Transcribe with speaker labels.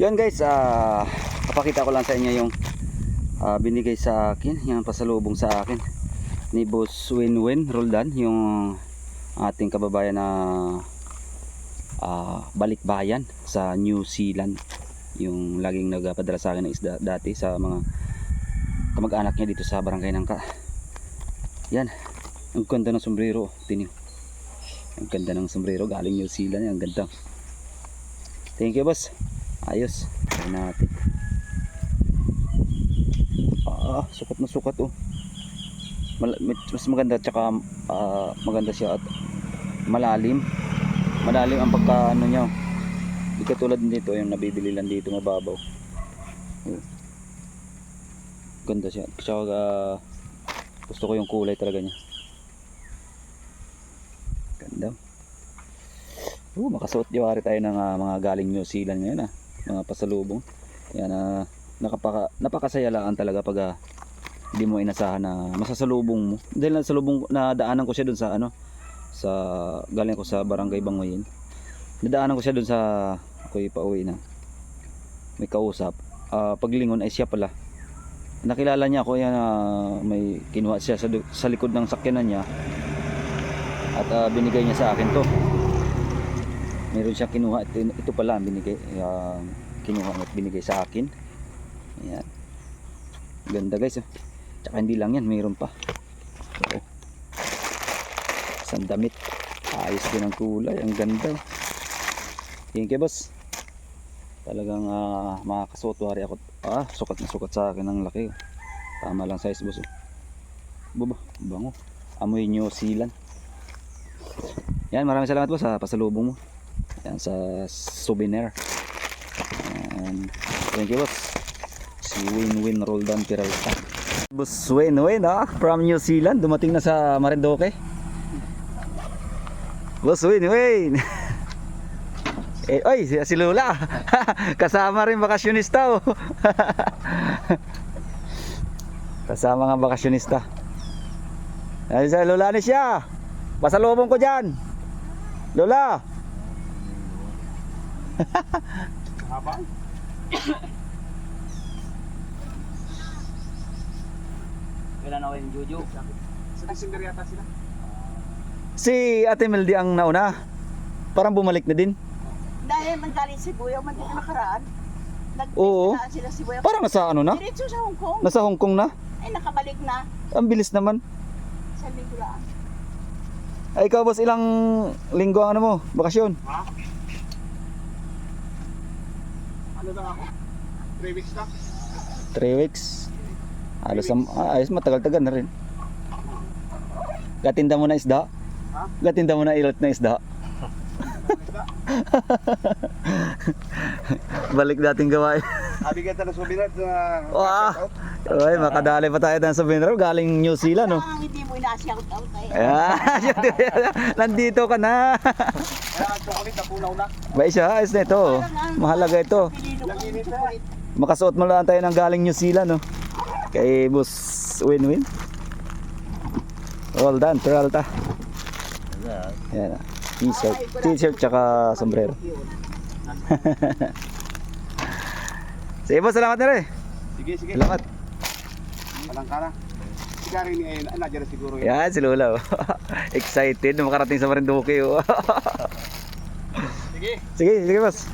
Speaker 1: Yun guys, papakita ko lang sa inyo yung binigay sa akin, yung pasalubong sa akin ni Boss Winwin Roldan, yung ating kababayan na balikbayan sa New Zealand, yung laging nagpadala sa akin ng isda dati sa mga kamag-anak niya dito sa Barangay Nangka. Yan, ang ganda ng sombrero, tingnan. Ang ganda ng sombrero, galing New Zealand, ang ganda. Thank you boss. Ayos, try natin. Sukat na sukat oh. Mas maganda, tsaka maganda siya at malalim ang pagka ano niya. Hindi katulad nito yung nabibili lang dito mababaw. Ganda siya, tsaka gusto ko yung kulay talaga niya. Ganda. Makasuot diwari tayo ng mga galing New Zealand ngayon mga pasalubong. Yan, napakasaya lang talaga pag hindi mo inasahan na masasalubong mo. Dahil nasalubong, nadaanan ko siya dun sa sa galing ko sa Barangay Bangoyin. Nadaanan ko siya dun sa ako'y pauwi na. May kausap. Paglingon ay siya pala. Nakilala niya ako yan, may kinuha siya sa likod ng sakyanan niya. At binigay niya sa akin to. Meron siya kinuha, ito pala binigay, kinuha at binigay sa akin. Ayan, ganda guys tsaka hindi lang yan, mayroon pa. Isang damit, ayos din ang kulay, ang ganda. Thank you boss, talagang makakasuot wari ako. Sukat na sukat sa akin, ang laki tama lang size boss. Bango, amoy New Zealand. Yan, maraming salamat boss sa pasalubong mo. Yan, sa souvenir. And thank you boss. Si Winwin Roldan Peralta. Boss Winwin from New Zealand, dumating na sa Marinduque. Boss Winwin. Oy, si Lola. Kasama rin bakasyonista Kasama nga bakasyonista. Ay, sa Lola ni siya. Pasalubong ko diyan. Lola.
Speaker 2: Habang
Speaker 1: Kailan na yung Jojo?
Speaker 2: sa December yata sila.
Speaker 1: Si Ate Meldy ang nauna. Parang bumalik na din.
Speaker 3: Dahil manggaling si Buyaw, man dito nakaraan.
Speaker 1: Oo.
Speaker 3: Nagpistalaan sila si Buyaw.
Speaker 1: Parang nasa na?
Speaker 3: Diretso sa Hong Kong.
Speaker 1: Nasa Hong Kong na.
Speaker 3: Ay, nakabalik na.
Speaker 1: Ang bilis naman.
Speaker 3: Sa Bigulaan.
Speaker 1: Ay, ikaw boss, ilang linggo ang mo? Bakasyon?
Speaker 2: Ha? Ano lang ako? 3 weeks na.
Speaker 1: 3 weeks. Ayos, matagal-tagal na rin. Gatinda mo na isda?
Speaker 2: Ha?
Speaker 1: Gatinda mo na ilot na isda? Balik dating gawain.
Speaker 2: Abigyan tayo ng souvenir na
Speaker 1: Wow. Oy, makadali pa tayo ng souvenir galing New Zealand
Speaker 3: Ang hindi mo ina-shout out eh.
Speaker 1: Nandito ka na.
Speaker 2: Kaya ang chocolate na punaw na.
Speaker 1: Ba siya, ayos na ito. Mahalaga ito.
Speaker 3: Pilino ko chocolate.
Speaker 1: Makasuot mo lang tayo ng galing New Zealand kay Boss Winwin Roldan Peralta. Yan. T-shirt tsaka sombrero. Sige boss, salamat na rin.
Speaker 2: Sige.
Speaker 1: Salamat.
Speaker 2: Walang ka na. Sigari ni Ayan, nandiyan na siguro yun.
Speaker 1: Yan, si Lola. Excited na makarating sa Marinduque.
Speaker 2: Sige.
Speaker 1: Sige boss.